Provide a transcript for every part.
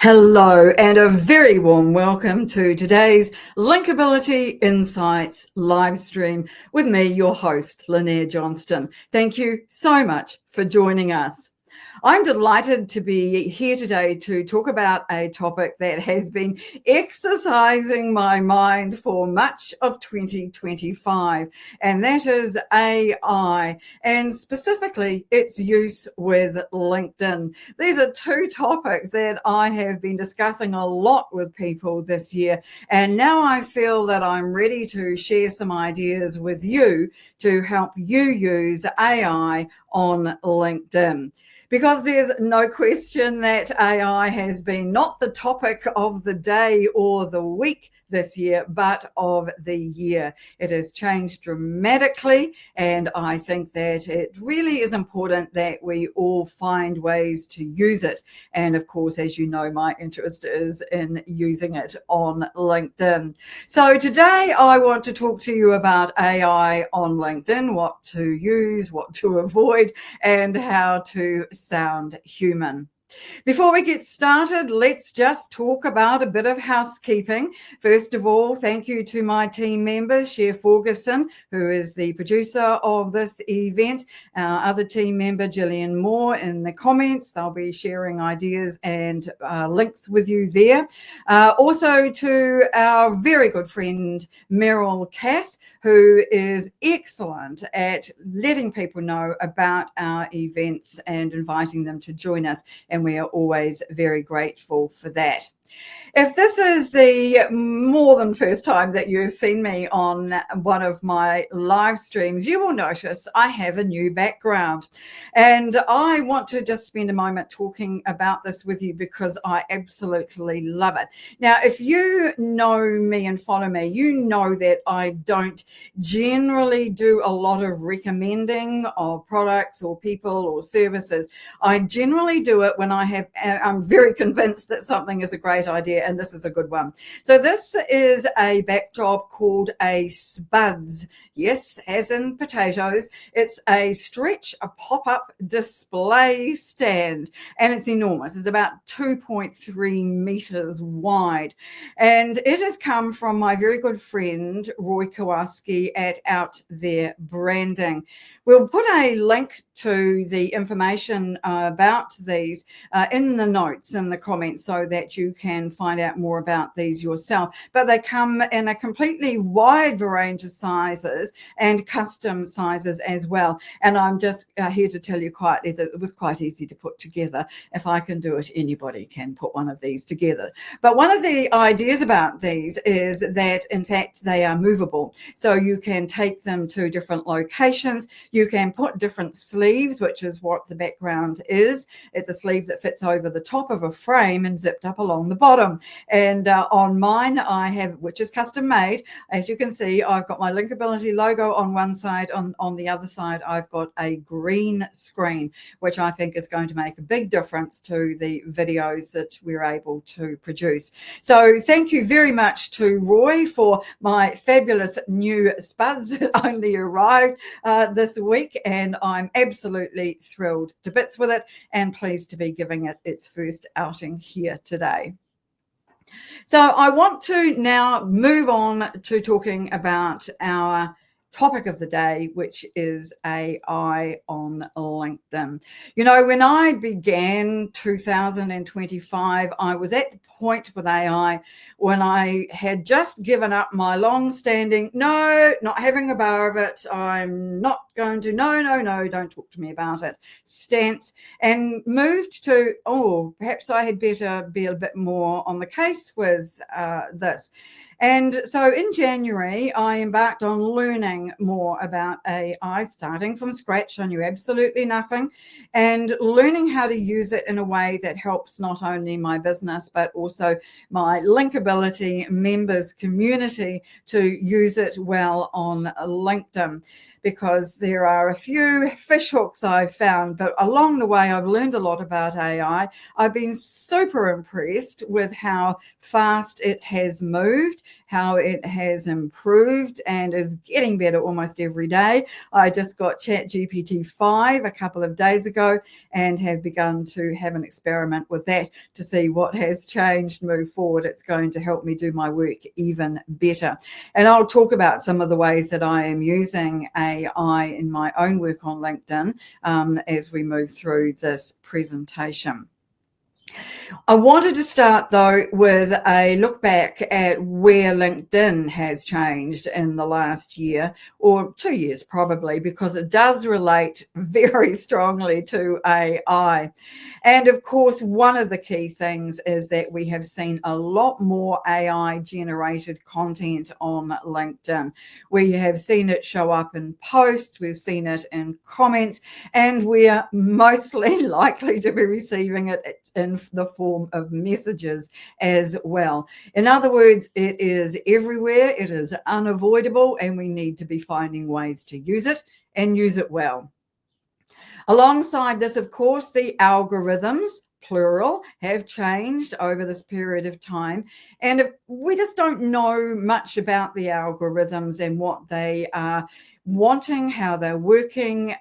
Hello and a very warm welcome to today's LinkAbility InSights live stream with me, your host, Lynnaire Johnston. Thank you so much for joining us. I'm delighted to be here today to talk about a topic that has been exercising my mind for much of 2025, and that is AI, and specifically its use with LinkedIn. These are two topics that I have been discussing a lot with people this year, and now I feel that I'm ready to share some ideas with you to help you use AI on LinkedIn. Because there's no question that AI has been not the topic of the day or the week this year, but of the year. It has changed dramatically, and I think that it really is important that we all find ways to use it. And of course, as you know, my interest is in using it on LinkedIn. So today I want to talk to you about AI on LinkedIn, what to use, what to avoid, and how to sound human. Before we get started, let's just talk about a bit of housekeeping. First of all, thank you to my team members, Chef Ferguson, who is the producer of this event, our other team member, Gillian Moore, in the comments. They'll be sharing ideas and links with you there. Also to our very good friend, Meryl Cass, who is excellent at letting people know about our events and inviting them to join us. And we are always very grateful for that. If this is the more than first time that you've seen me on one of my live streams, you will notice I have a new background. And I want to just spend a moment talking about this with you because I absolutely love it. Now, if you know me and follow me, you know that I don't generally do a lot of recommending of products or people or services. I generally do it when I'm very convinced that something is a great idea, and this is a good one. So this is a backdrop called a spuds. Yes, as in potatoes. It's a pop-up display stand, and it's enormous. It's about 2.3 meters wide, and it has come from my very good friend Roy Kowalski at Out There Branding. We'll put a link to the information about these in the notes, in the comments, so that you can find out more about these yourself. But they come in a completely wide range of sizes and custom sizes as well. And I'm just here to tell you quietly that it was quite easy to put together. If I can do it, anybody can put one of these together. But one of the ideas about these is that, in fact, they are movable. So you can take them to different locations. You can put different sleeves, which is what the background is. It's a sleeve that fits over the top of a frame and zipped up along the bottom. And on mine, I have, which is custom made, as you can see, I've got my LinkAbility logo on one side. On the other side, I've got a green screen, which I think is going to make a big difference to the videos that we're able to produce. So thank you very much to Roy for my fabulous new spuds that only arrived this week, and I'm absolutely thrilled to bits with it and pleased to be giving it its first outing here today. So I want to now move on to talking about our topic of the day, which is AI on LinkedIn. You know, when I began 2025, I was at the point with AI when I had just given up my long-standing, no, not having a bar of it, I'm not going to, no, don't talk to me about it stance, and moved to, perhaps I had better be a bit more on the case with this. And so in January, I embarked on learning more about AI, starting from scratch. I knew absolutely nothing, and learning how to use it in a way that helps not only my business, but also my LinkAbility members community to use it well on LinkedIn. because there are a few fish hooks I've found, but along the way I've learned a lot about AI. I've been super impressed with how fast it has moved, how it has improved and is getting better almost every day. I just got ChatGPT 5 a couple of days ago and have begun to have an experiment with that to see what has changed, move forward. It's going to help me do my work even better. And I'll talk about some of the ways that I am using AI in my own work on LinkedIn as we move through this presentation. I wanted to start, though, with a look back at where LinkedIn has changed in the last year, or 2 years probably, because it does relate very strongly to AI. And of course, one of the key things is that we have seen a lot more AI-generated content on LinkedIn. We have seen it show up in posts, we've seen it in comments, and we are mostly likely to be receiving it in the form of messages as well. In other words, it is everywhere, it is unavoidable, and we need to be finding ways to use it and use it well. Alongside this, of course, the algorithms, plural, have changed over this period of time. And we just don't know much about the algorithms and what they are wanting, how they're working,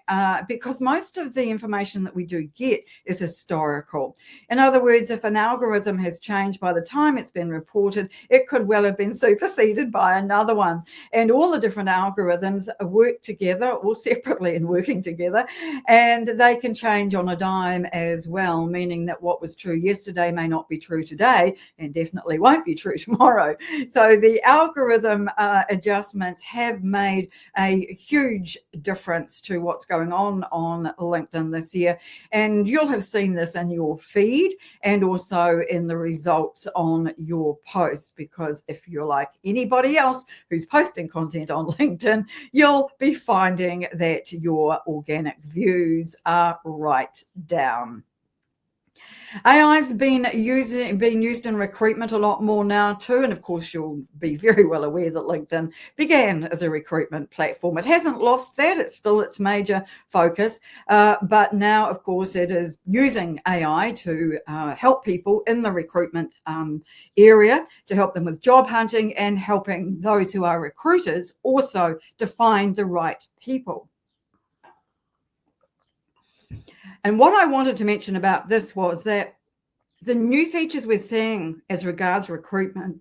because most of the information that we do get is historical. In other words, if an algorithm has changed by the time it's been reported, it could well have been superseded by another one. And all the different algorithms work together or separately and working together, and they can change on a dime as well, meaning that what was true yesterday may not be true today and definitely won't be true tomorrow. So the algorithm adjustments have made a huge difference to what's going on LinkedIn this year. And you'll have seen this in your feed and also in the results on your posts, because if you're like anybody else who's posting content on LinkedIn, you'll be finding that your organic views are right down. AI has been used in recruitment a lot more now too, and of course you'll be very well aware that LinkedIn began as a recruitment platform. It hasn't lost that, it's still its major focus, but now of course it is using AI to help people in the recruitment area, to help them with job hunting and helping those who are recruiters also to find the right people. And what I wanted to mention about this was that the new features we're seeing as regards recruitment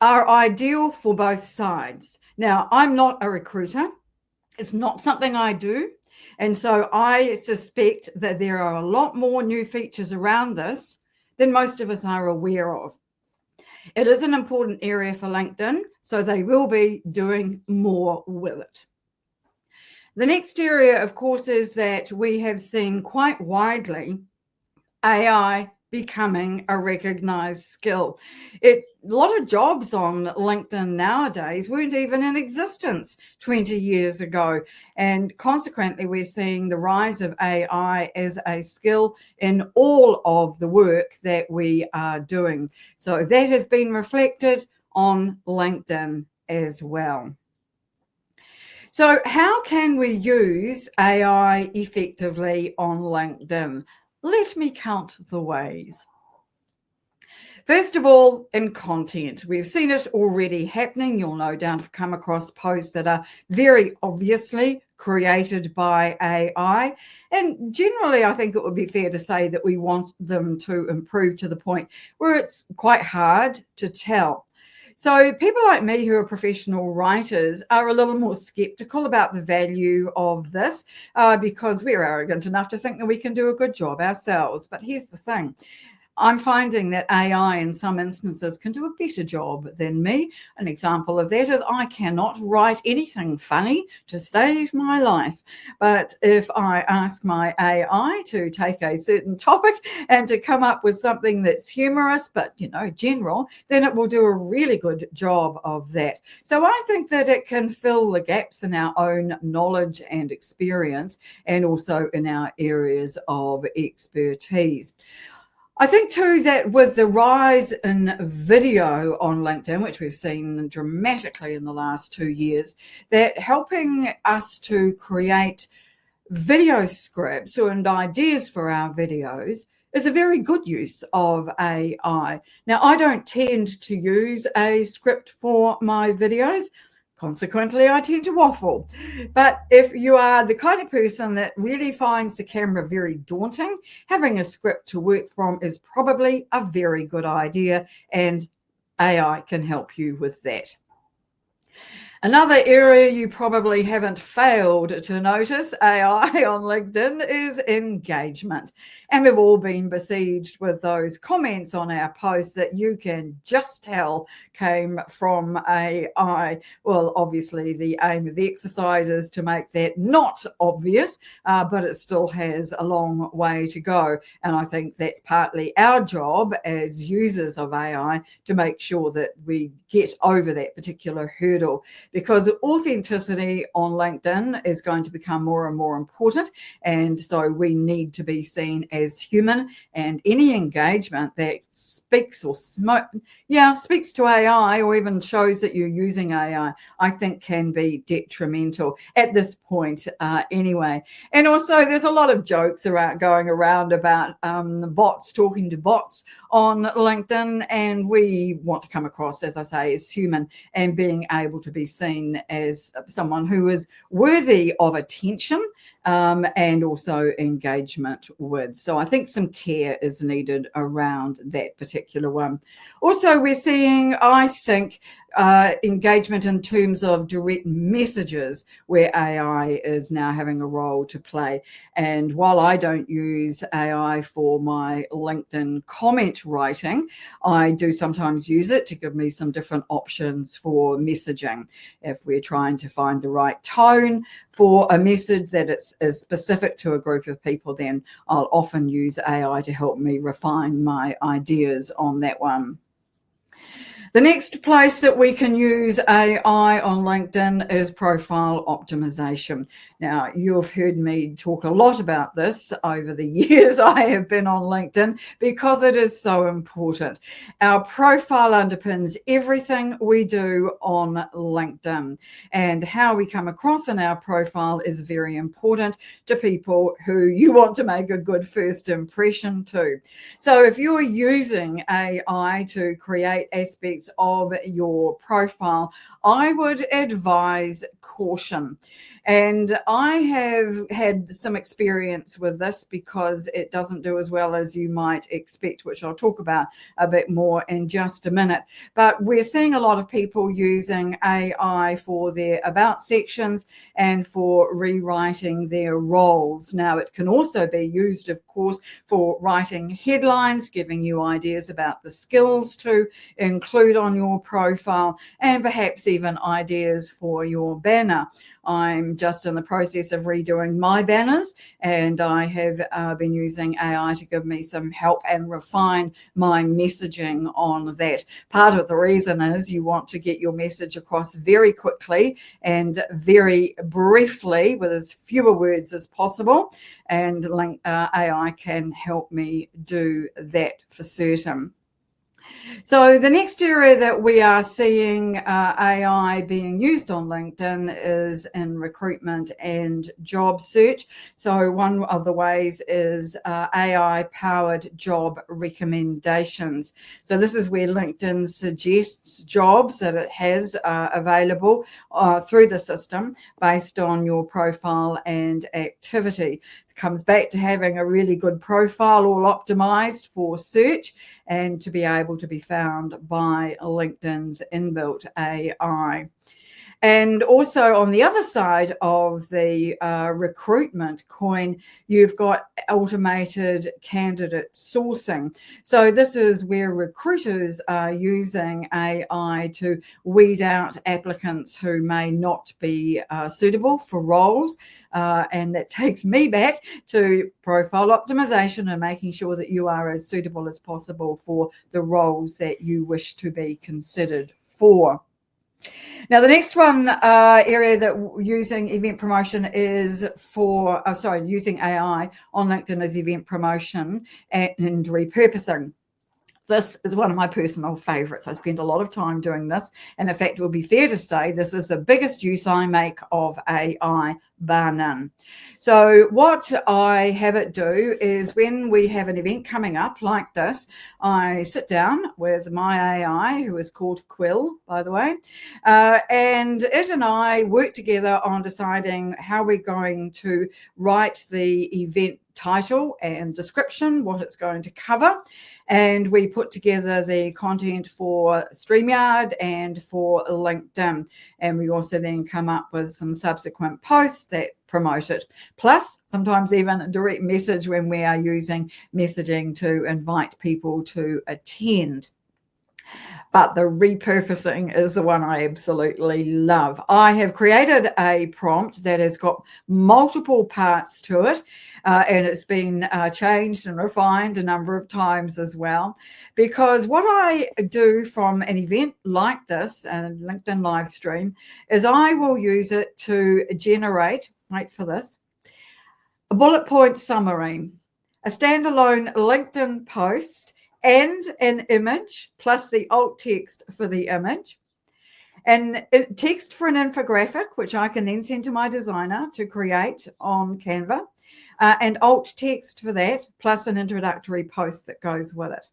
are ideal for both sides. Now, I'm not a recruiter. It's not something I do. And so I suspect that there are a lot more new features around this than most of us are aware of. It is an important area for LinkedIn, so they will be doing more with it. The next area, of course, is that we have seen quite widely AI becoming a recognized skill. A lot of jobs on LinkedIn nowadays weren't even in existence 20 years ago. And consequently, we're seeing the rise of AI as a skill in all of the work that we are doing. So that has been reflected on LinkedIn as well. So how can we use AI effectively on LinkedIn? Let me count the ways. First of all, in content. We've seen it already happening. You'll no doubt have come across posts that are very obviously created by AI. And generally, I think it would be fair to say that we want them to improve to the point where it's quite hard to tell. So people like me who are professional writers are a little more skeptical about the value of this because we're arrogant enough to think that we can do a good job ourselves. But here's the thing. I'm finding that AI in some instances can do a better job than me. An example of that is I cannot write anything funny to save my life. But if I ask my AI to take a certain topic and to come up with something that's humorous, but, general, then it will do a really good job of that. So I think that it can fill the gaps in our own knowledge and experience and also in our areas of expertise. I think too that with the rise in video on LinkedIn, which we've seen dramatically in the last 2 years, that helping us to create video scripts and ideas for our videos is a very good use of AI. Now, I don't tend to use a script for my videos. Consequently, I tend to waffle. But if you are the kind of person that really finds the camera very daunting, having a script to work from is probably a very good idea, and AI can help you with that. Another area you probably haven't failed to notice AI on LinkedIn is engagement. And we've all been besieged with those comments on our posts that you can just tell came from AI. Well, obviously, the aim of the exercise is to make that not obvious, but it still has a long way to go. And I think that's partly our job as users of AI to make sure that we get over that particular hurdle, because authenticity on LinkedIn is going to become more and more important. And so we need to be seen as human, and any engagement that speaks to AI or even shows that you're using AI, I think can be detrimental at this point anyway. And also there's a lot of jokes going around about bots talking to bots on LinkedIn, and we want to come across, as I say, as human and being able to be seen as someone who is worthy of attention and also engagement with. So I think some care is needed around that particular one. Also, we're seeing, I think, engagement in terms of direct messages where AI is now having a role to play. And while I don't use AI for my LinkedIn comment writing, I do sometimes use it to give me some different options for messaging. If we're trying to find the right tone for a message that is specific to a group of people, then I'll often use AI to help me refine my ideas on that one. The next place that we can use AI on LinkedIn is profile optimization. Now, you've heard me talk a lot about this over the years I have been on LinkedIn because it is so important. Our profile underpins everything we do on LinkedIn, and how we come across in our profile is very important to people who you want to make a good first impression to. So if you're using AI to create aspects of your profile, I would advise caution. And I have had some experience with this because it doesn't do as well as you might expect, which I'll talk about a bit more in just a minute. But we're seeing a lot of people using AI for their about sections and for rewriting their roles. Now, it can also be used, of course, for writing headlines, giving you ideas about the skills to include on your profile, and perhaps even ideas for your banner. I'm just in the process of redoing my banners, and I have been using AI to give me some help and refine my messaging on that. Part of the reason is you want to get your message across very quickly and very briefly with as fewer words as possible, and AI can help me do that for certain. So the next area that we are seeing AI being used on LinkedIn is in recruitment and job search. So one of the ways is AI-powered job recommendations. So this is where LinkedIn suggests jobs that it has available through the system based on your profile and activity. It comes back to having a really good profile all optimized for search and to be able to be found by LinkedIn's inbuilt AI. And also on the other side of the recruitment coin, you've got automated candidate sourcing. So this is where recruiters are using AI to weed out applicants who may not be suitable for roles. And that takes me back to profile optimization and making sure that you are as suitable as possible for the roles that you wish to be considered for. Now, the next one area that using event promotion is for, using AI on LinkedIn is event promotion and repurposing. This is one of my personal favorites. I spend a lot of time doing this. And in fact, it would be fair to say this is the biggest use I make of AI, bar none. So what I have it do is when we have an event coming up like this, I sit down with my AI, who is called Quill, by the way, and it and I work together on deciding how we're going to write the event title and description, what it's going to cover. And we put together the content for StreamYard and for LinkedIn. And we also then come up with some subsequent posts that promote it. Plus, sometimes even a direct message when we are using messaging to invite people to attend. But the repurposing is the one I absolutely love. I have created a prompt that has got multiple parts to it, and it's been changed and refined a number of times as well. Because what I do from an event like this, a LinkedIn live stream, is I will use it to generate, wait for this, a bullet point summary, a standalone LinkedIn post, and an image, plus the alt text for the image, and text for an infographic, which I can then send to my designer to create on Canva, and alt text for that, plus an introductory post that goes with it.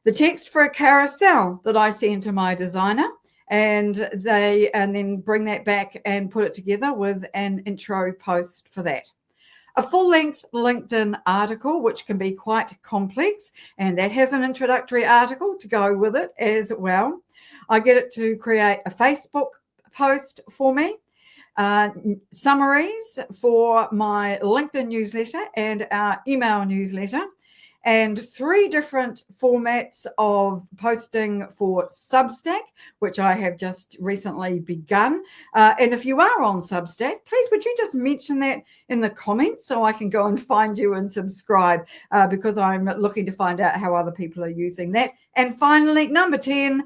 The text for a carousel that I send to my designer, and then bring that back and put it together with an intro post for that. A full-length LinkedIn article, which can be quite complex, and that has an introductory article to go with it as well. I get it to create a Facebook post for me, summaries for my LinkedIn newsletter and our email newsletter, and 3 different formats of posting for Substack, which I have just recently begun. And if you are on Substack, please would you just mention that in the comments so I can go and find you and subscribe, because I'm looking to find out how other people are using that. And finally, number 10,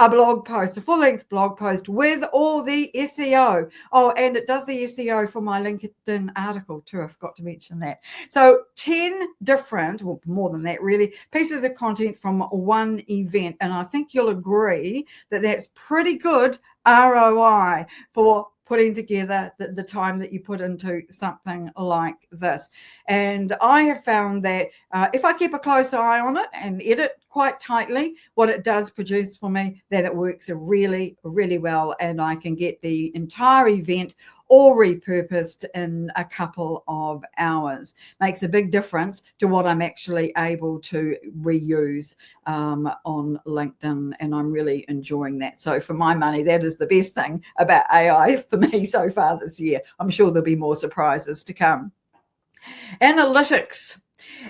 a blog post, a full-length blog post with all the SEO. Oh, and it does the SEO for my LinkedIn article too. I forgot to mention that. So 10 different, well, more than that really, pieces of content from one event. And I think you'll agree that that's pretty good ROI for putting together the time that you put into something like this. And I have found that if I keep a close eye on it and edit quite tightly what it does produce for me, that it works really, really well, and I can get the entire event all repurposed in a couple of hours. Makes a big difference to what I'm actually able to reuse on LinkedIn, and I'm really enjoying that. So for my money, that is the best thing about AI for me so far this year. I'm sure there'll be more surprises to come. Analytics.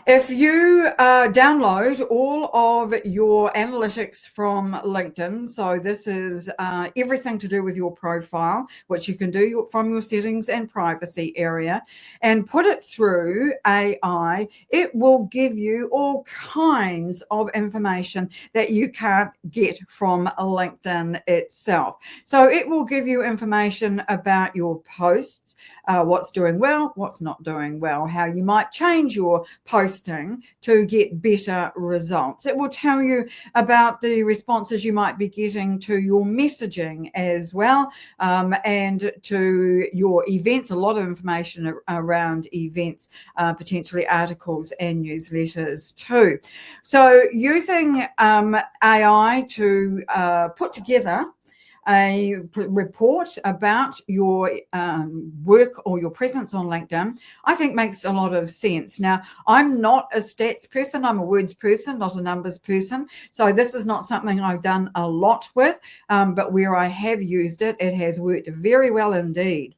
If you download all of your analytics from LinkedIn, so this is everything to do with your profile, which you can do from your settings and privacy area, and put it through AI, it will give you all kinds of information that you can't get from LinkedIn itself. So it will give you information about your posts, what's doing well, what's not doing well, how you might change your posting to get better results. It will tell you about the responses you might be getting to your messaging as well, and to your events, a lot of information around events, potentially articles and newsletters too. So using AI to put together a report about your work or your presence on LinkedIn, I think makes a lot of sense. Now, I'm not a stats person. I'm a words person, not a numbers person. So this is not something I've done a lot with, but where I have used it, it has worked very well indeed.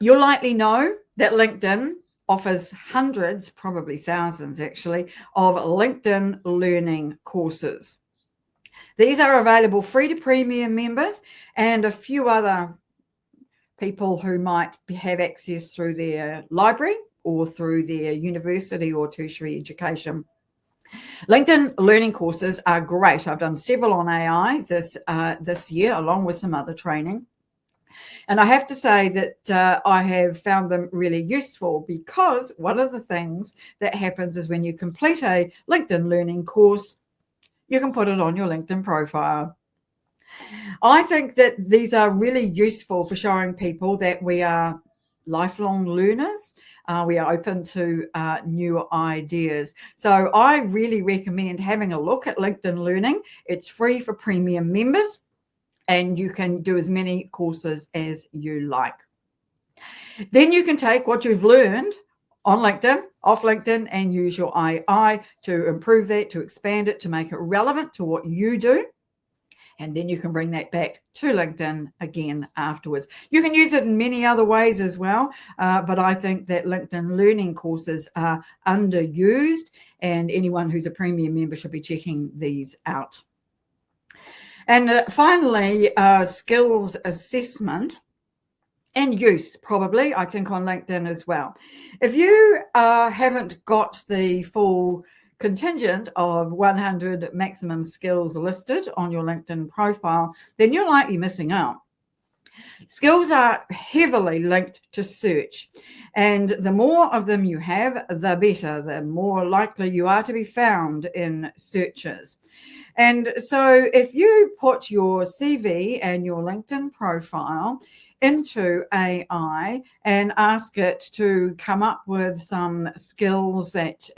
You'll likely know that LinkedIn offers hundreds, probably thousands actually, of LinkedIn learning courses. These are available free to premium members and a few other people who might have access through their library or through their university or tertiary education. LinkedIn learning courses are great. I've done several on AI this year, along with some other training. And I have to say that I have found them really useful, because one of the things that happens is when you complete a LinkedIn learning course, you can put it on your LinkedIn profile. I think that these are really useful for showing people that we are lifelong learners. We are open to new ideas. So I really recommend having a look at LinkedIn Learning. It's free for premium members, and you can do as many courses as you like. Then you can take what you've learned on LinkedIn, off LinkedIn, and use your AI to improve that, to expand it, to make it relevant to what you do. And then you can bring that back to LinkedIn again afterwards. You can use it in many other ways as well, but I think that LinkedIn learning courses are underused, and anyone who's a premium member should be checking these out. And finally, skills assessment and use, probably, I think, on LinkedIn as well. If you haven't got the full contingent of 100 maximum skills listed on your LinkedIn profile, then you're likely missing out. Skills are heavily linked to search, and the more of them you have, the better. The more likely you are to be found in searches. And so if you put your CV and your LinkedIn profile into AI and ask it to come up with some skills that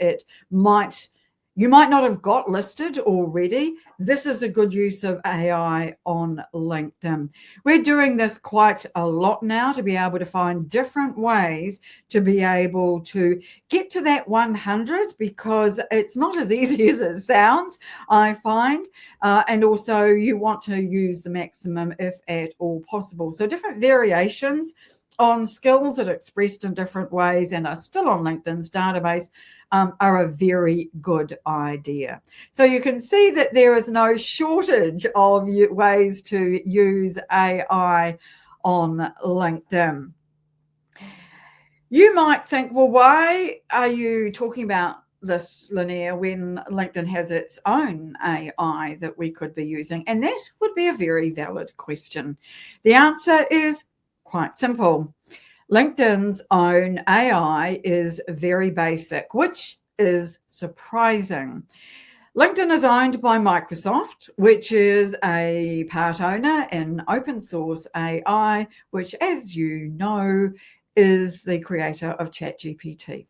you might not have got listed already, this is a good use of AI on LinkedIn. We're doing this quite a lot now to be able to find different ways to be able to get to that 100, because it's not as easy as it sounds, I find. And also you want to use the maximum if at all possible. So different variations on skills that are expressed in different ways and are still on LinkedIn's database are a very good idea. So you can see that there is no shortage of ways to use AI on LinkedIn. You might think, well, why are you talking about this, Lynnaire, when LinkedIn has its own AI that we could be using? And that would be a very valid question. The answer is quite simple. LinkedIn's own AI is very basic, which is surprising. LinkedIn is owned by Microsoft, which is a part owner in open source AI, which, as you know, is the creator of ChatGPT.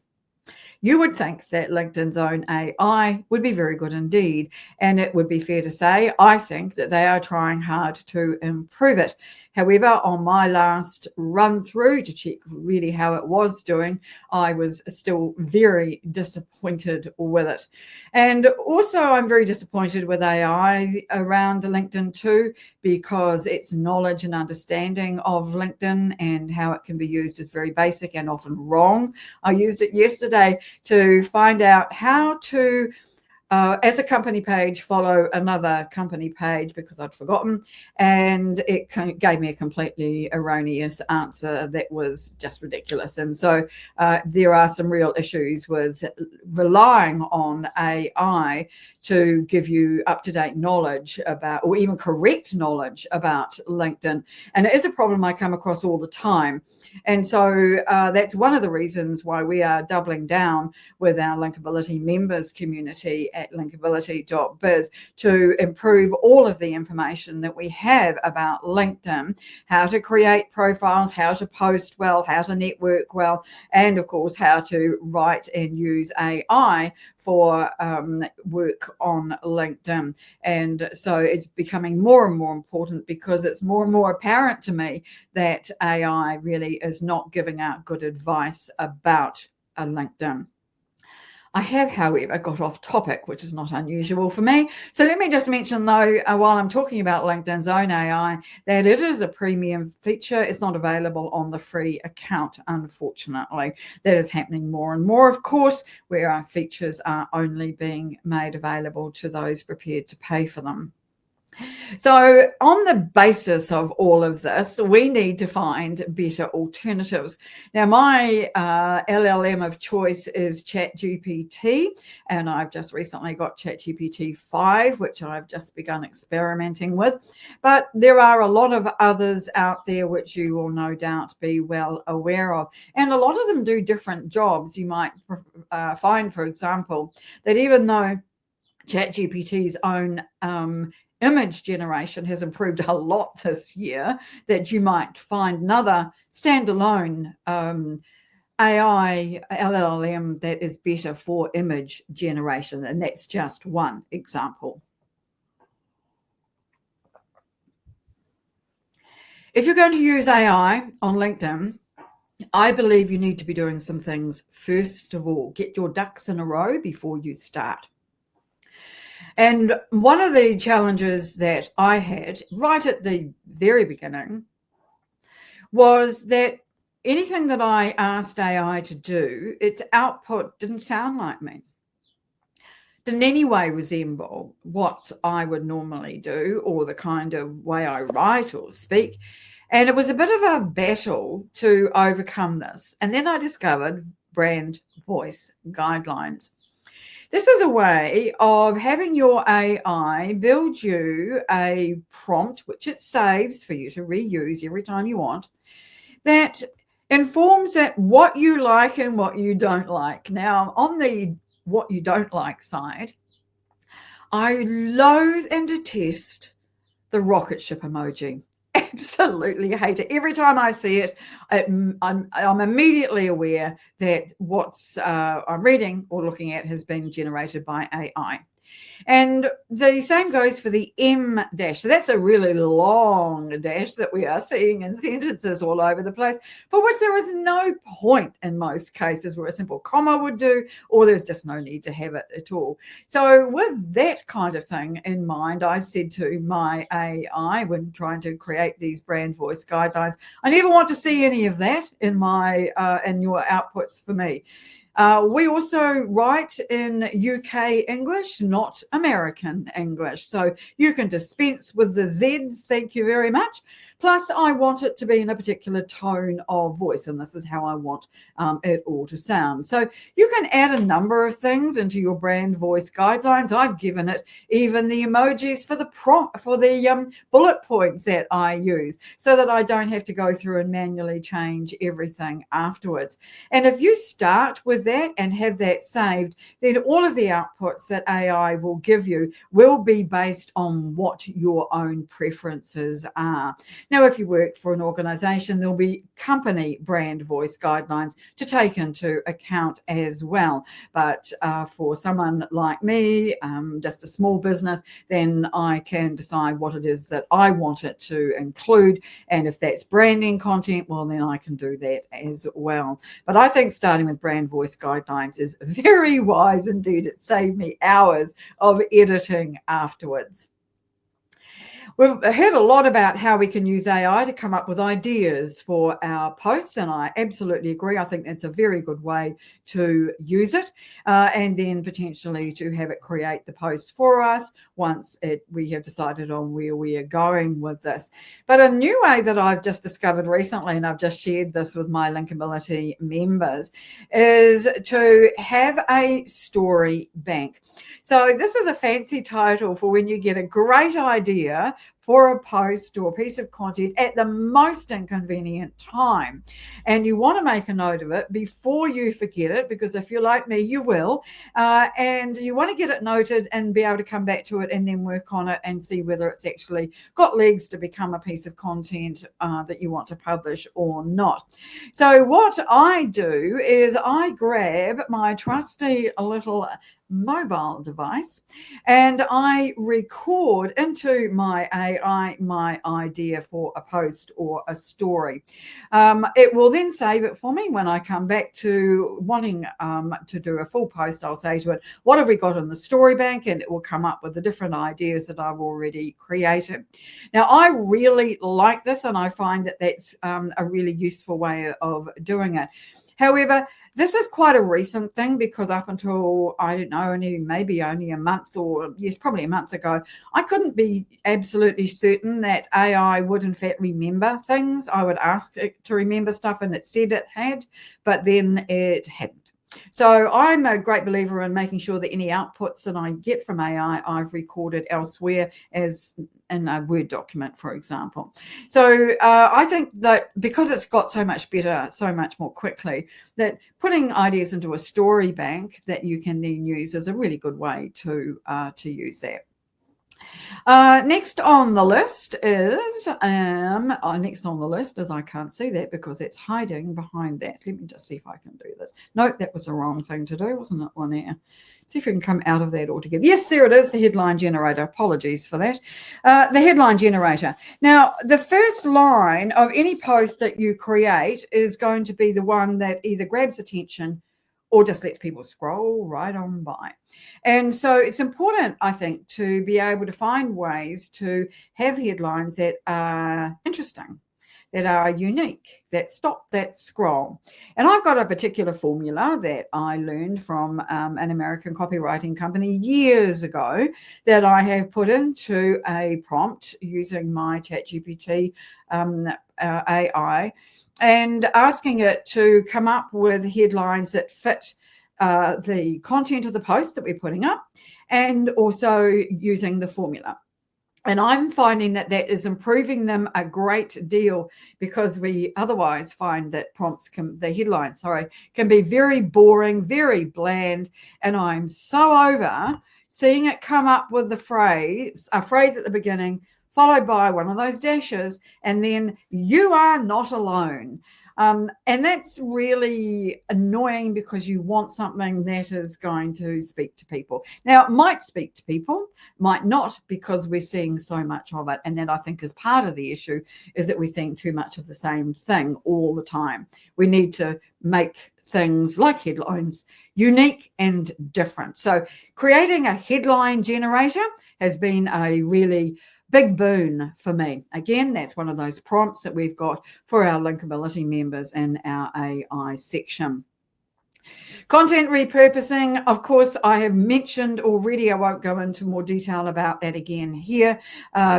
You would think that LinkedIn's own AI would be very good indeed. And it would be fair to say, I think that they are trying hard to improve it. However, on my last run through to check really how it was doing, I was still very disappointed with it. And also, I'm very disappointed with AI around LinkedIn too, because its knowledge and understanding of LinkedIn and how it can be used is very basic and often wrong. I used it yesterday to find out how to, as a company page, follow another company page because I'd forgotten, and it gave me a completely erroneous answer that was just ridiculous. And so there are some real issues with relying on AI to give you up-to-date knowledge about, or even correct knowledge about LinkedIn. And it is a problem I come across all the time. And so that's one of the reasons why we are doubling down with our LinkAbility members community at linkability.biz to improve all of the information that we have about LinkedIn, how to create profiles, how to post well, how to network well, and of course, how to write and use AI for work on LinkedIn. And so it's becoming more and more important, because it's more and more apparent to me that AI really is not giving out good advice about LinkedIn. I have, however, got off topic, which is not unusual for me. So let me just mention, though, while I'm talking about LinkedIn's own AI, that it is a premium feature. It's not available on the free account, unfortunately. That is happening more and more, of course, where our features are only being made available to those prepared to pay for them. So on the basis of all of this, we need to find better alternatives. Now, my LLM of choice is ChatGPT, and I've just recently got ChatGPT 5, which I've just begun experimenting with. But there are a lot of others out there which you will no doubt be well aware of. And a lot of them do different jobs. You might find, for example, that even though ChatGPT's own image generation has improved a lot this year, that you might find another standalone AI LLM that is better for image generation. And that's just one example. If you're going to use AI on LinkedIn, I believe you need to be doing some things. First of all, get your ducks in a row before you start. And one of the challenges that I had right at the very beginning was that anything that I asked AI to do, its output didn't sound like me. Didn't in any way resemble what I would normally do or the kind of way I write or speak. And it was a bit of a battle to overcome this. And then I discovered brand voice guidelines. This is a way of having your AI build you a prompt, which it saves for you to reuse every time you want, that informs that what you like and what you don't like. Now, on the what you don't like side, I loathe and detest the rocket ship emoji. Absolutely hate it. Every time I see it, I'm immediately aware that what's I'm reading or looking at has been generated by AI. And the same goes for the M dash. So that's a really long dash that we are seeing in sentences all over the place, for which there is no point in most cases where a simple comma would do, or there's just no need to have it at all. So with that kind of thing in mind, I said to my AI when trying to create these brand voice guidelines, I never want to see any of that in my in your outputs for me. We also write in UK English, not American English. So you can dispense with the Zs, thank you very much. Plus, I want it to be in a particular tone of voice, and this is how I want it all to sound. So you can add a number of things into your brand voice guidelines. I've given it even the emojis for the bullet points that I use, so that I don't have to go through and manually change everything afterwards. And if you start with that and have that saved, then all of the outputs that AI will give you will be based on what your own preferences are. Now, if you work for an organization, there'll be company brand voice guidelines to take into account as well. But for someone like me, just a small business, then I can decide what it is that I want it to include. And if that's branding content, well, then I can do that as well. But I think starting with brand voice guidelines is very wise indeed. It saved me hours of editing afterwards. We've heard a lot about how we can use AI to come up with ideas for our posts, and I absolutely agree. I think that's a very good way to use it, and then potentially to have it create the post for us once we have decided on where we are going with this. But a new way that I've just discovered recently, and I've just shared this with my LinkAbility members, is to have a story bank. So this is a fancy title for when you get a great idea for a post or a piece of content at the most inconvenient time. And you want to make a note of it before you forget it, because if you're like me, you will. And you want to get it noted and be able to come back to it and then work on it and see whether it's actually got legs to become a piece of content that you want to publish or not. So what I do is I grab my trusty little mobile device and I record into my AI my idea for a post or a story. It will then save it for me when I come back to wanting to do a full post. I'll say to it, what have we got in the story bank? And it will come up with the different ideas that I've already created. Now, I really like this, and I find that that's a really useful way of doing it. However, this is quite a recent thing because up until, I don't know, maybe only a month or yes, probably a month ago, I couldn't be absolutely certain that AI would in fact remember things. I would ask it to remember stuff and it said it had, but then it hadn't. So I'm a great believer in making sure that any outputs that I get from AI, I've recorded elsewhere as in a Word document, for example. So I think that because it's got so much better, so much more quickly, that putting ideas into a story bank that you can then use is a really good way to use that. Next on the list is, I can't see that because it's hiding behind that. Let me just see if I can do this. Nope, that was the wrong thing to do, wasn't it, Lynnaire? See if we can come out of that altogether. Yes, there it is, the headline generator. Apologies for that. The headline generator. Now, the first line of any post that you create is going to be the one that either grabs attention or just lets people scroll right on by. And so it's important, I think, to be able to find ways to have headlines that are interesting, that are unique, that stop that scroll. And I've got a particular formula that I learned from an American copywriting company years ago that I have put into a prompt using my ChatGPT AI and asking it to come up with headlines that fit the content of the post that we're putting up, and also using the formula. And I'm finding that that is improving them a great deal because we otherwise find that the headlines can be very boring, very bland. And I'm so over seeing it come up with a phrase at the beginning, followed by one of those dashes, and then "you are not alone." And that's really annoying because you want something that is going to speak to people. Now, it might speak to people, might not, because we're seeing so much of it. And that, I think, is part of the issue, is that we're seeing too much of the same thing all the time. We need to make things like headlines unique and different. So creating a headline generator has been a really big boon for me. Again, that's one of those prompts that we've got for our LinkAbility members in our AI section. Content repurposing, of course, I have mentioned already. I won't go into more detail about that again here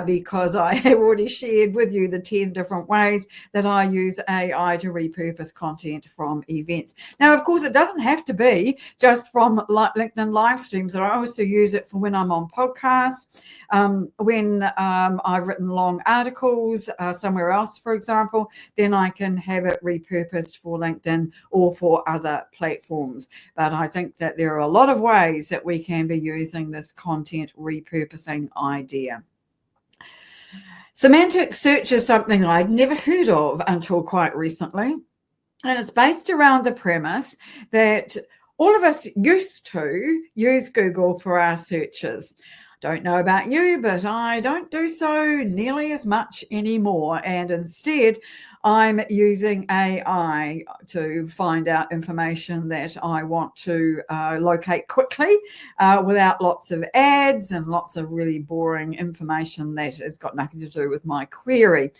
because I have already shared with you the 10 different ways that I use AI to repurpose content from events. Now, of course, it doesn't have to be just from LinkedIn live streams. I also use it for when I'm on podcasts, when I've written long articles somewhere else, for example, then I can have it repurposed for LinkedIn or for other platforms. But I think that there are a lot of ways that we can be using this content repurposing idea. Semantic search is something I'd never heard of until quite recently. And it's based around the premise that all of us used to use Google for our searches. Don't know about you, but I don't do so nearly as much anymore. And instead, I'm using AI to find out information that I want to locate quickly without lots of ads and lots of really boring information that has got nothing to do with my query.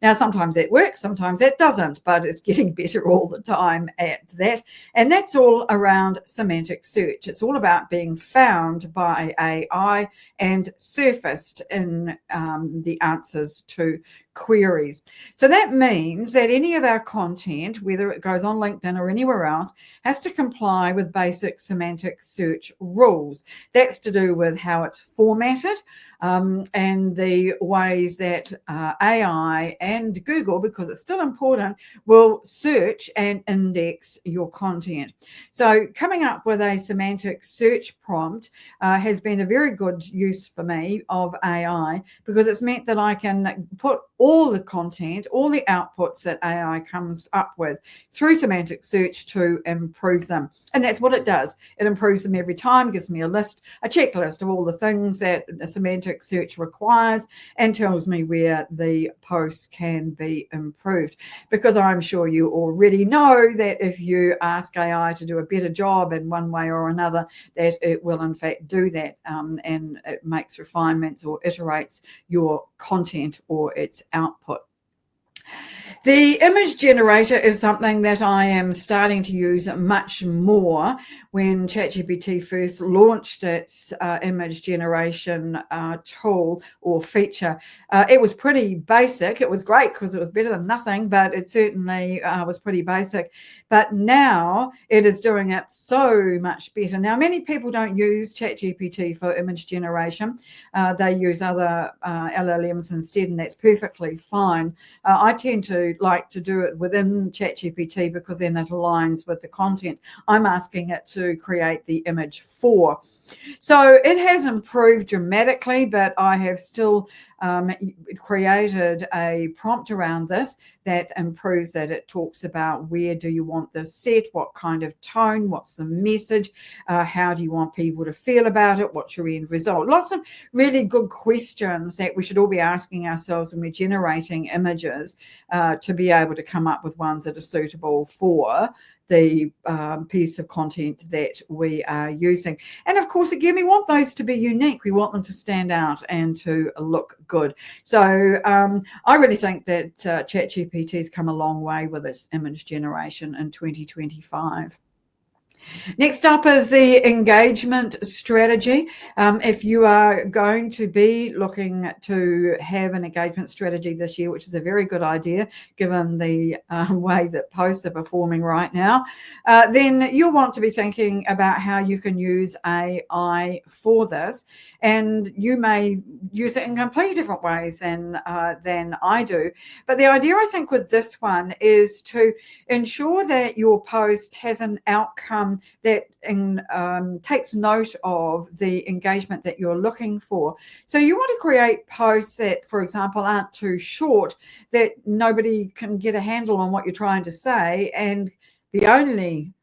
Now, sometimes it works, sometimes it doesn't, but it's getting better all the time at that. And that's all around semantic search. It's all about being found by AI and surfaced in the answers to queries. So that means that any of our content, whether it goes on LinkedIn or anywhere else, has to comply with basic semantic search rules. That's to do with how it's formatted and the ways that AI and Google, because it's still important, will search and index your content. So coming up with a semantic search prompt has been a very good use for me of AI, because it's meant that I can put all the content, all the outputs that AI comes up with through semantic search to improve them. And that's what it does. It improves them every time, gives me a checklist of all the things that a semantic search requires, and tells me where the posts can be improved. Because I'm sure you already know that if you ask AI to do a better job in one way or another, that it will in fact do that, and it makes refinements or iterates your content or its output. The image generator is something that I am starting to use much more. When ChatGPT first launched its image generation tool or feature, it was pretty basic. It was great because it was better than nothing, but it certainly was pretty basic. But now it is doing it so much better. Now, many people don't use ChatGPT for image generation. They use other LLMs instead, and that's perfectly fine. I tend to like to do it within ChatGPT because then it aligns with the content I'm asking it to create the image for. So it has improved dramatically, but I have still created a prompt around this that improves that. It talks about where do you want this set, what kind of tone, what's the message, how do you want people to feel about it, what's your end result. Lots of really good questions that we should all be asking ourselves when we're generating images to be able to come up with ones that are suitable for the piece of content that we are using. And of course, again, we want those to be unique. We want them to stand out and to look good. So I really think that ChatGPT has come a long way with its image generation in 2025. Next up is the engagement strategy. If you are going to be looking to have an engagement strategy this year, which is a very good idea given the way that posts are performing right now, then you'll want to be thinking about how you can use AI for this. And you may use it in completely different ways than I do. But the idea, I think, with this one is to ensure that your post has an outcome that takes note of the engagement that you're looking for. So you want to create posts that, for example, aren't too short, that nobody can get a handle on what you're trying to say, and the only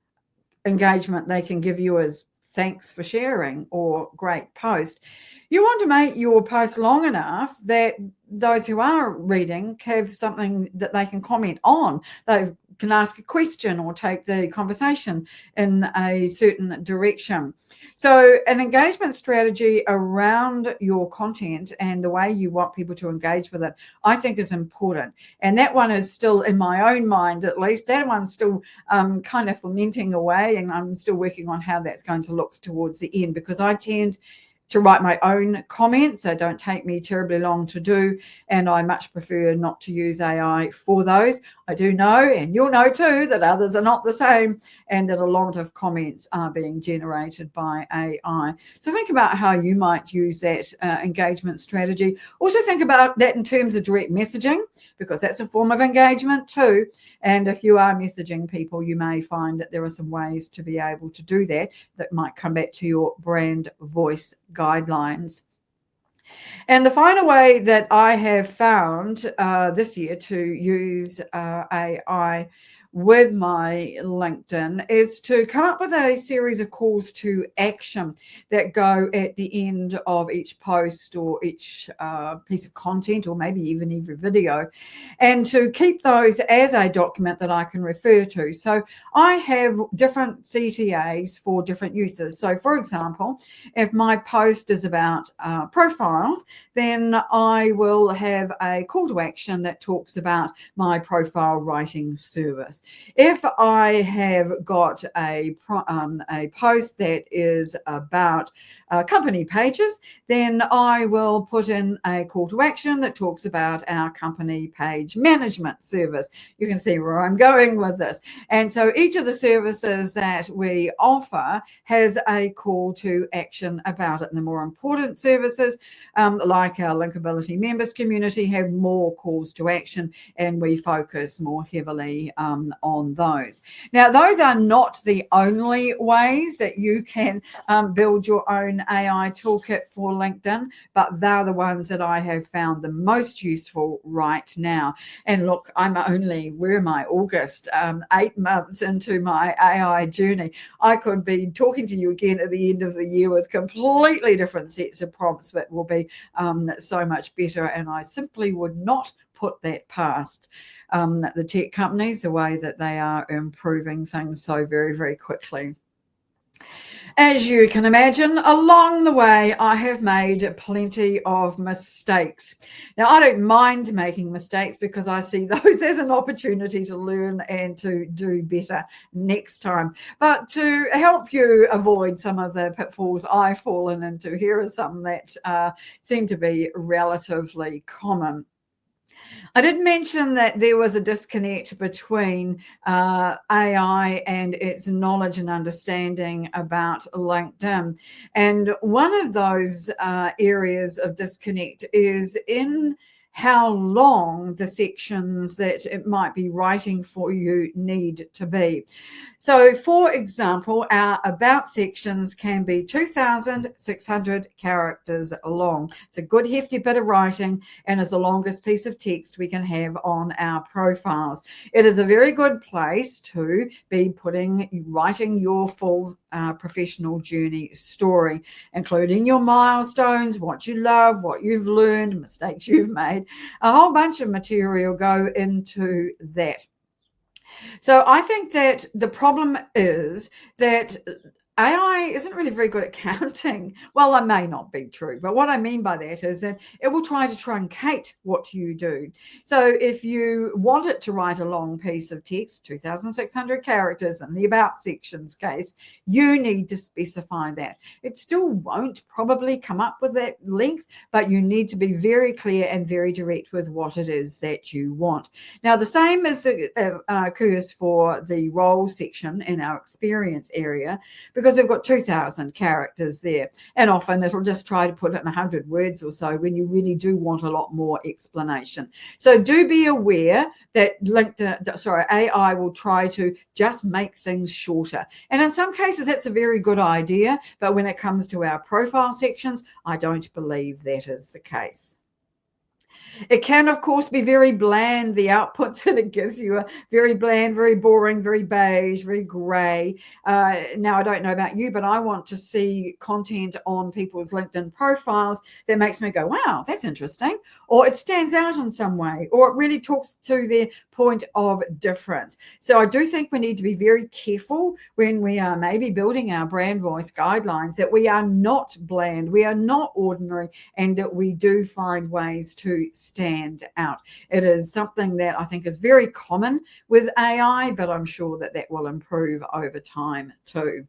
engagement they can give you is thanks for sharing or great post. You want to make your post long enough that those who are reading have something that they can comment on. They can ask a question or take the conversation in a certain direction. So an engagement strategy around your content and the way you want people to engage with it, I think, is important. And that one is still, in my own mind at least, that one's still kind of fermenting away, and I'm still working on how that's going to look towards the end, because I tend to write my own comments. They don't take me terribly long to do, and I much prefer not to use AI for those. I do know, and you'll know too, that others are not the same, and that a lot of comments are being generated by AI. So think about how you might use that engagement strategy. Also think about that in terms of direct messaging, because that's a form of engagement too. And if you are messaging people, you may find that there are some ways to be able to do that might come back to your brand voice guidelines. And the final way that I have found this year to use AI with my LinkedIn is to come up with a series of calls to action that go at the end of each post or each piece of content, or maybe even every video, and to keep those as a document that I can refer to. So I have different CTAs for different uses. So for example, if my post is about profiles, then I will have a call to action that talks about my profile writing service. If I have got a post that is about company pages, then I will put in a call to action that talks about our company page management service. You can see where I'm going with this. And so each of the services that we offer has a call to action about it. And the more important services, like our LinkAbility members community, have more calls to action, and we focus more heavily on those. Now, those are not the only ways that you can build your own AI toolkit for LinkedIn, but they're the ones that I have found the most useful right now. And look, I'm only, where am I, August, 8 months into my AI journey. I could be talking to you again at the end of the year with completely different sets of prompts that will be so much better, and I simply would not put that past the tech companies, the way that they are improving things so very, very quickly. As you can imagine, along the way, I have made plenty of mistakes. Now, I don't mind making mistakes because I see those as an opportunity to learn and to do better next time. But to help you avoid some of the pitfalls I've fallen into, here are some that seem to be relatively common. I did mention that there was a disconnect between AI and its knowledge and understanding about LinkedIn. And one of those areas of disconnect is in how long the sections that it might be writing for you need to be. So, for example, our about sections can be 2,600 characters long. It's a good hefty bit of writing and is the longest piece of text we can have on our profiles. It is a very good place to be writing your full professional journey story, including your milestones, what you love, what you've learned, mistakes you've made. A whole bunch of material go into that. So I think that the problem is that AI isn't really very good at counting. Well, that may not be true, but what I mean by that is that it will try to truncate what you do. So if you want it to write a long piece of text, 2,600 characters in the about sections case, you need to specify that. It still won't probably come up with that length, but you need to be very clear and very direct with what it is that you want. Now, the same occurs for the role section in our experience area, because we've got 2,000 characters there, and often it'll just try to put it in 100 words or so when you really do want a lot more explanation. So do be aware that AI will try to just make things shorter. And in some cases, that's a very good idea. But when it comes to our profile sections, I don't believe that is the case. It can, of course, be very bland. The outputs that it gives you are very bland, very boring, very beige, very grey. Now, I don't know about you, but I want to see content on people's LinkedIn profiles that makes me go, wow, that's interesting. Or it stands out in some way, or it really talks to their point of difference. So I do think we need to be very careful when we are maybe building our brand voice guidelines that we are not bland, we are not ordinary, and that we do find ways to stand out. It is something that I think is very common with AI, but I'm sure that that will improve over time too.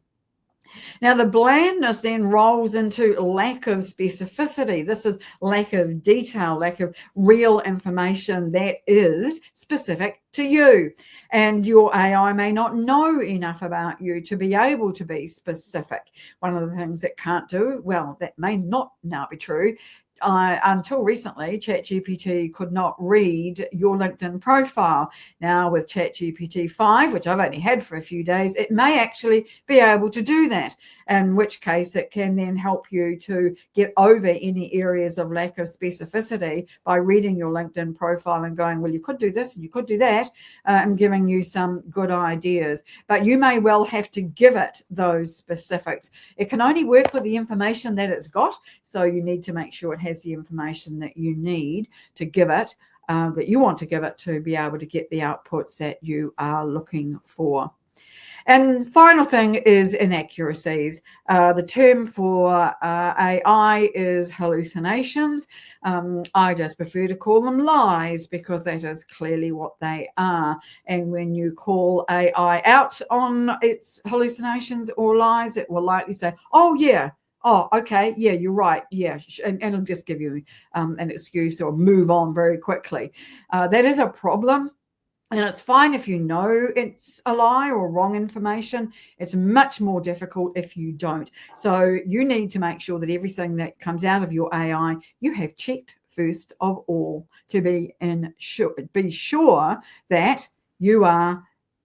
Now, the blandness then rolls into lack of specificity. This is lack of detail, lack of real information that is specific to you. And your AI may not know enough about you to be able to be specific. One of the things it can't do, well, that may not now be true. Until recently, ChatGPT could not read your LinkedIn profile. Now with ChatGPT 5, which I've only had for a few days, it may actually be able to do that, in which case it can then help you to get over any areas of lack of specificity by reading your LinkedIn profile and going, well, you could do this and you could do that, and giving you some good ideas. But you may well have to give it those specifics. It can only work with the information that it's got, so you need to make sure it has the information that you need to give it, that you want to give it, to be able to get the outputs that you are looking for. And final thing is inaccuracies. The term for AI is hallucinations. I just prefer to call them lies, because that is clearly what they are. And when you call AI out on its hallucinations or lies, it will likely say, oh, yeah, oh, okay, yeah, you're right, yeah, and it'll just give you an excuse or move on very quickly. That is a problem. And it's fine if you know it's a lie or wrong information. It's much more difficult if you don't. So you need to make sure that everything that comes out of your AI, you have checked first of all, to be sure that you are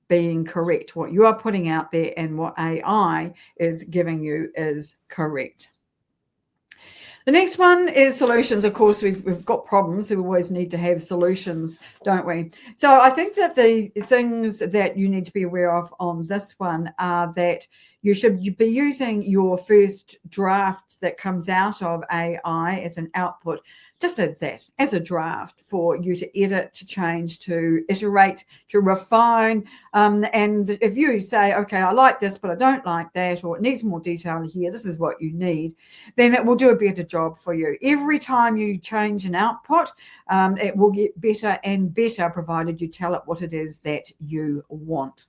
being correct. What you are putting out there and what AI is giving you is correct. The next one is solutions. Of course, we've got problems. We always need to have solutions, don't we? So I think that the things that you need to be aware of on this one are that you should be using your first draft that comes out of AI as an output, just as that, as a draft for you to edit, to change, to iterate, to refine. And if you say, okay, I like this, but I don't like that, or it needs more detail here, this is what you need, then it will do a better job for you. Every time you change an output, it will get better and better, provided you tell it what it is that you want.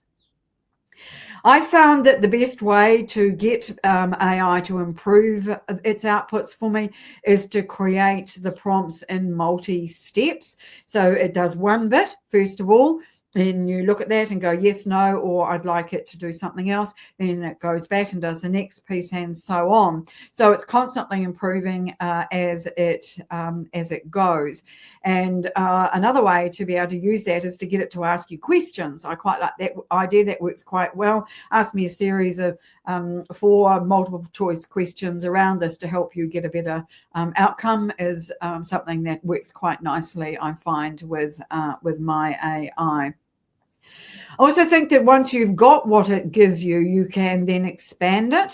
I found that the best way to get AI to improve its outputs for me is to create the prompts in multi-steps. So it does one bit, first of all, then you look at that and go yes, no, or I'd like it to do something else. Then it goes back and does the next piece and so on. So it's constantly improving as it goes. And another way to be able to use that is to get it to ask you questions. I quite like that idea. That works quite well. Ask me a series of 4 multiple choice questions around this to help you get a better outcome is something that works quite nicely, I find, with my AI. I also think that once you've got what it gives you, you can then expand it.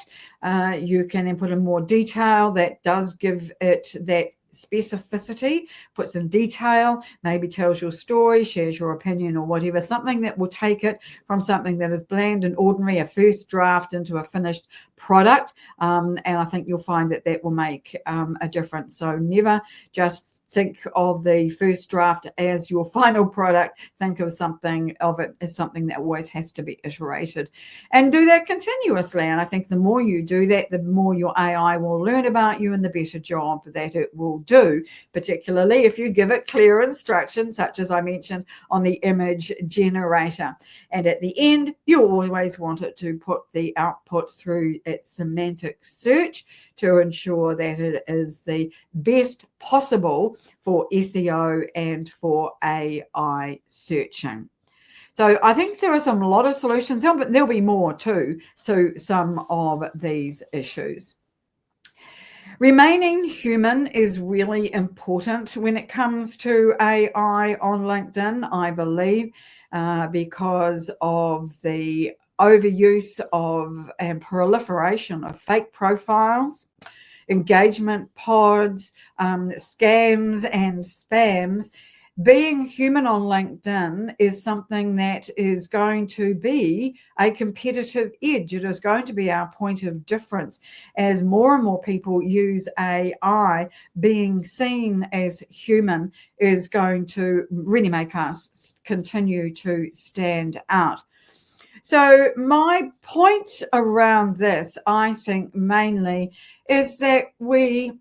You can then put in more detail that does give it that specificity, puts in detail, maybe tells your story, shares your opinion or whatever, something that will take it from something that is bland and ordinary, a first draft, into a finished product. And I think you'll find that that will make a difference. So never just think of the first draft as your final product. Think of it as something that always has to be iterated, and do that continuously. And I think the more you do that, the more your AI will learn about you and the better job that it will do, particularly if you give it clear instructions, such as I mentioned on the image generator. And at the end, you always want it to put the output through its semantic search to ensure that it is the best possible for SEO and for AI searching. So I think there are a lot of solutions, but there'll be more too, to some of these issues. Remaining human is really important when it comes to AI on LinkedIn, I believe, because of the overuse of and proliferation of fake profiles, engagement pods, scams and spams. Being human on LinkedIn is something that is going to be a competitive edge. It is going to be our point of difference as more and more people use AI. Being seen as human is going to really make us continue to stand out. So my point around this, I think, mainly is that we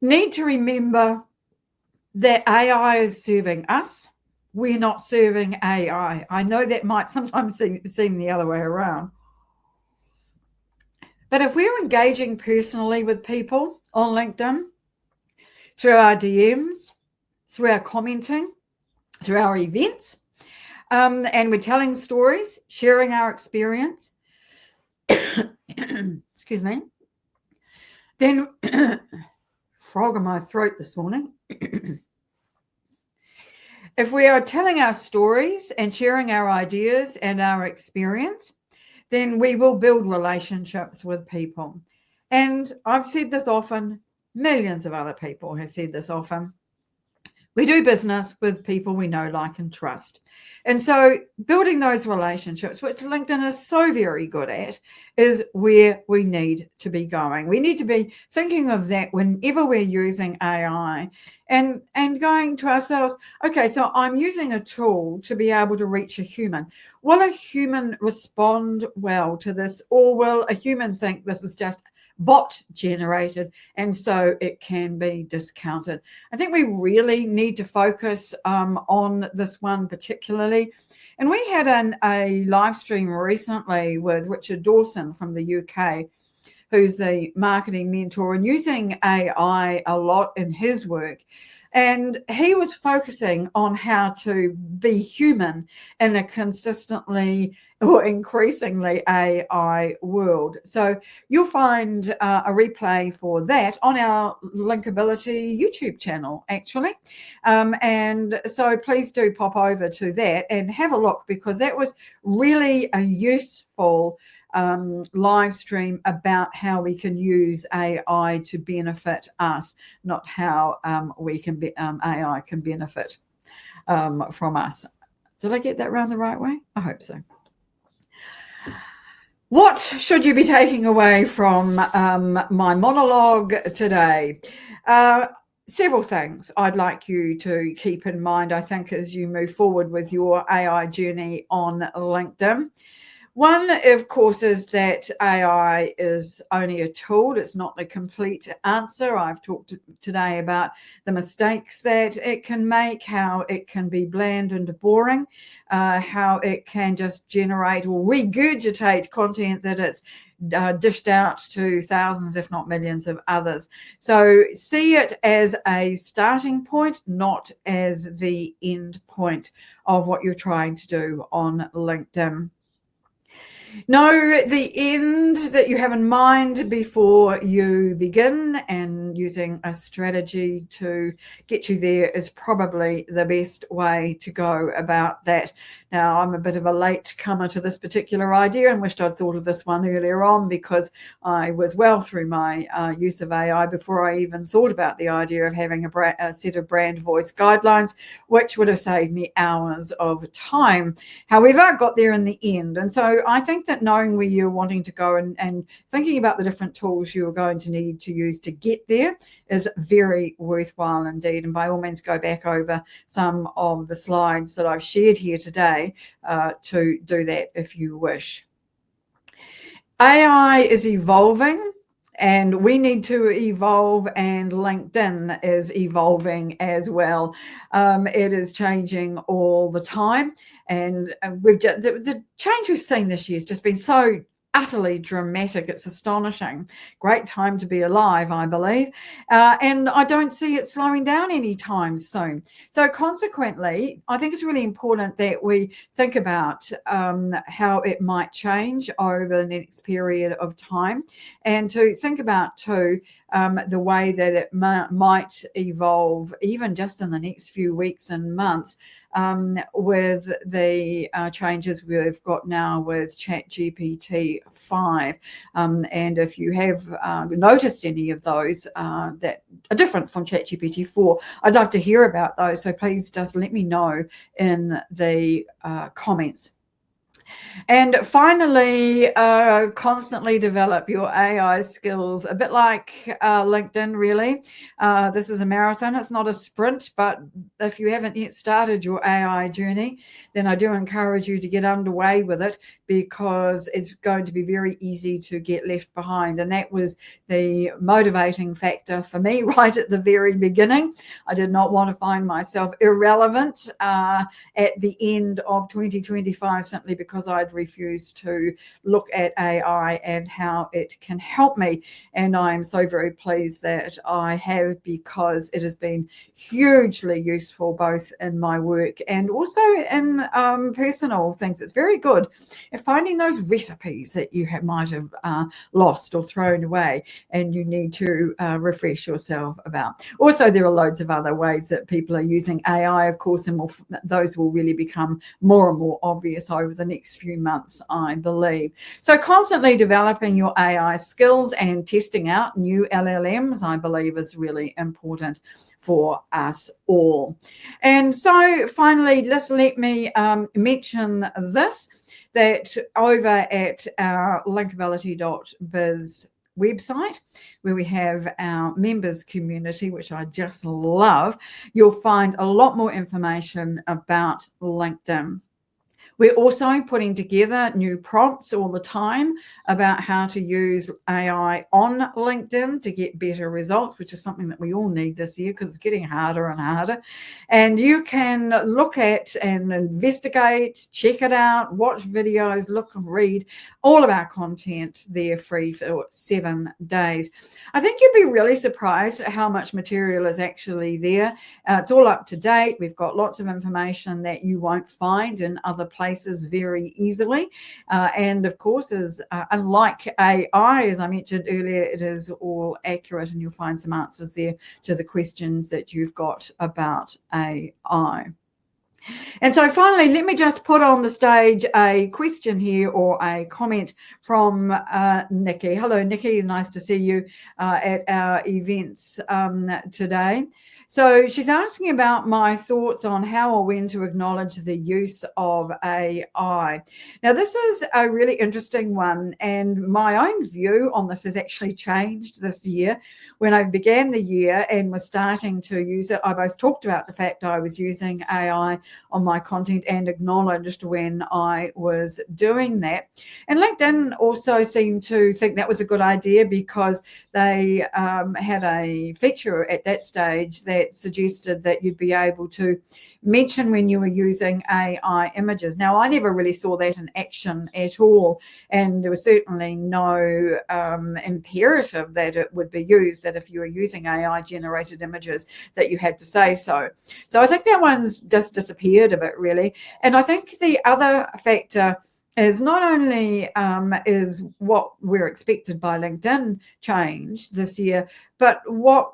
need to remember that AI is serving us. We're not serving AI. I know that might sometimes seem the other way around. But if we're engaging personally with people on LinkedIn, through our DMs, through our commenting, through our events, and we're telling stories, sharing our experience, excuse me, then frog in my throat this morning. If we are telling our stories and sharing our ideas and our experience, then we will build relationships with people. And I've said this often, millions of other people have said this often. We do business with people we know, like, and trust. And so building those relationships, which LinkedIn is so very good at, is where we need to be going. We need to be thinking of that whenever we're using AI and going to ourselves, okay, so I'm using a tool to be able to reach a human. Will a human respond well to this, or will a human think this is just bot generated and so it can be discounted? I think we really need to focus on this one particularly. And we had a live stream recently with Richard Dawson from the UK, who's the marketing mentor and using AI a lot in his work. And he was focusing on how to be human in a consistently or increasingly AI world. So you'll find a replay for that on our LinkAbility YouTube channel, actually. And so please do pop over to that and have a look, because that was really a useful live stream about how we can use AI to benefit us, not how AI can benefit from us. Did I get that round the right way? I hope so. What should you be taking away from my monologue today? Several things I'd like you to keep in mind, I think, as you move forward with your AI journey on LinkedIn. One, of course, is that AI is only a tool. It's not the complete answer. I've talked today about the mistakes that it can make, how it can be bland and boring, how it can just generate or regurgitate content that it's dished out to thousands, if not millions of others. So see it as a starting point, not as the end point of what you're trying to do on LinkedIn. Know the end that you have in mind before you begin, and using a strategy to get you there is probably the best way to go about that. Now, I'm a bit of a late comer to this particular idea and wished I'd thought of this one earlier on, because I was well through my use of AI before I even thought about the idea of having a set of brand voice guidelines, which would have saved me hours of time. However, I got there in the end. And so I think that knowing where you're wanting to go and thinking about the different tools you're going to need to use to get there is very worthwhile indeed. And by all means, go back over some of the slides that I've shared here today to do that if you wish. AI is evolving, and we need to evolve, and LinkedIn is evolving as well. It is changing all the time, and the change we've seen this year has just been so utterly dramatic. It's astonishing. Great time to be alive, I believe. And I don't see it slowing down anytime soon. So consequently, I think it's really important that we think about how it might change over the next period of time, and to think about too the way that it might evolve even just in the next few weeks and months with the changes we've got now with ChatGPT 5. And if you have noticed any of those that are different from ChatGPT 4, I'd like to hear about those. So please just let me know in the comments. And finally, constantly develop your AI skills, a bit like LinkedIn, really. This is a marathon. It's not a sprint, but if you haven't yet started your AI journey, then I do encourage you to get underway with it, because it's going to be very easy to get left behind. And that was the motivating factor for me right at the very beginning. I did not want to find myself irrelevant at the end of 2025 simply because I'd refused to look at AI and how it can help me. And I'm so very pleased that I have, because it has been hugely useful both in my work and also in personal things. It's very good at finding those recipes that you might have lost or thrown away and you need to refresh yourself about. Also, there are loads of other ways that people are using AI, of course, and those will really become more and more obvious over the next few months, I believe. So constantly developing your AI skills and testing out new LLMs, I believe, is really important for us all. And so finally, just let me mention this, that over at our LinkAbility.biz website, where we have our members community, which I just love, you'll find a lot more information about LinkedIn. We're also putting together new prompts all the time about how to use AI on LinkedIn to get better results, which is something that we all need this year because it's getting harder and harder. And you can look at and investigate, check it out, watch videos, look and read all of our content there free for 7 days. I think you'd be really surprised at how much material is actually there. It's all up to date. We've got lots of information that you won't find in other places very easily. And of course, unlike AI, as I mentioned earlier, it is all accurate, and you'll find some answers there to the questions that you've got about AI. And so finally, let me just put on the stage a question here or a comment from Nikki. Hello, Nikki. Nice to see you at our events today. So she's asking about my thoughts on how or when to acknowledge the use of AI. Now, this is a really interesting one, and my own view on this has actually changed this year. When I began the year and was starting to use it, I both talked about the fact I was using AI on my content and acknowledged when I was doing that. And LinkedIn also seemed to think that was a good idea because they had a feature at that stage that suggested that you'd be able to mention when you were using AI images. Now, I never really saw that in action at all, and there was certainly no imperative that it would be used, that if you were using AI generated images that you had to say so. So I think that one's just disappeared a bit, really. And I think the other factor is not only is what we're expected by LinkedIn change this year, but what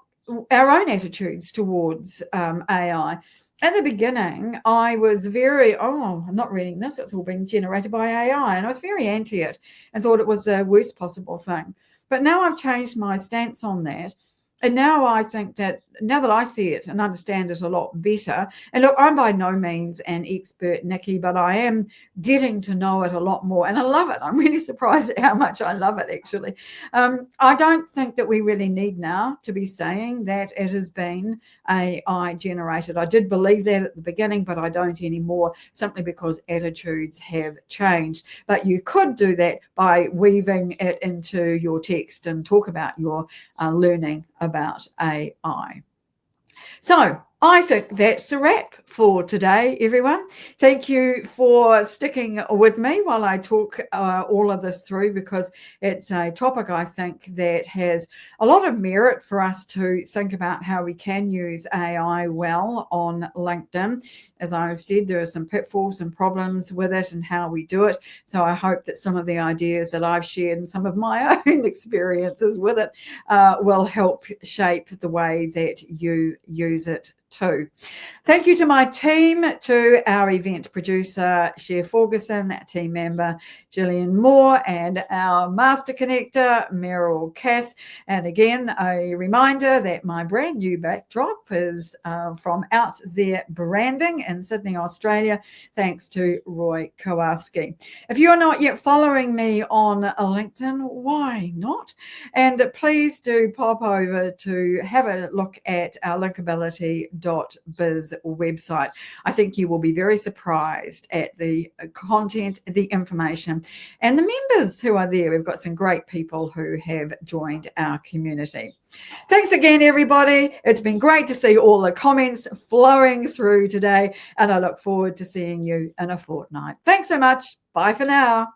our own attitudes towards AI. At the beginning, I was very, I'm not reading this, it's all being generated by AI. And I was very anti it and thought it was the worst possible thing. But now I've changed my stance on that. And now I think that now that I see it and understand it a lot better, and look, I'm by no means an expert, Nikki, but I am getting to know it a lot more, and I love it. I'm really surprised at how much I love it, actually. I don't think that we really need now to be saying that it has been AI generated. I did believe that at the beginning, but I don't anymore, simply because attitudes have changed. But you could do that by weaving it into your text and talk about your learning about AI. So I think that's a wrap for today, everyone. Thank you for sticking with me while I talk all of this through, because it's a topic I think that has a lot of merit for us to think about how we can use AI well on LinkedIn. As I've said, there are some pitfalls and problems with it and how we do it. So I hope that some of the ideas that I've shared and some of my own experiences with it will help shape the way that you use it too. Thank you to my team, to our event producer, Cher Ferguson, team member, Gillian Moore, and our master connector, Meryl Cass. And again, a reminder that my brand new backdrop is from Out There Branding in Sydney, Australia, thanks to Roy Kowalski. If you're not yet following me on LinkedIn, why not? And please do pop over to have a look at our LinkAbility.biz website. I think you will be very surprised at the content, the information, and the members who are there. We've got some great people who have joined our community. Thanks again, everybody. It's been great to see all the comments flowing through today, and I look forward to seeing you in a fortnight. Thanks so much. Bye for now.